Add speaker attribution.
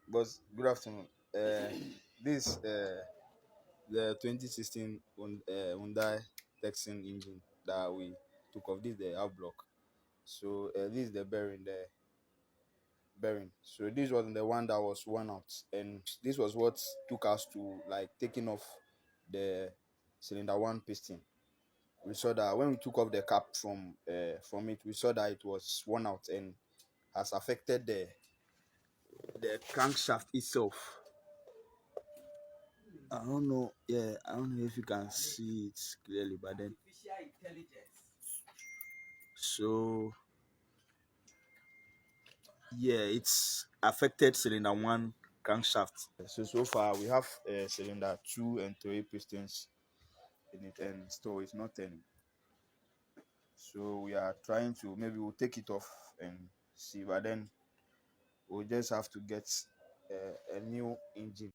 Speaker 1: Boss, good afternoon. This the 2016 Hyundai Texan engine that we took off. This is the half block. So this is the bearing. So this was the one that was worn out, and this was what took us to like taking off the cylinder one piston. We saw that when we took off the cap from it, we saw that it was worn out and has affected the crankshaft itself. I don't know. Yeah, I don't know if you can see it clearly, but then so yeah, it's affected cylinder one crankshaft. So far we have cylinder two and three pistons in it, and still it's not turning. So we are trying to maybe we'll take it off and see, but then we'll just have to get a new engine.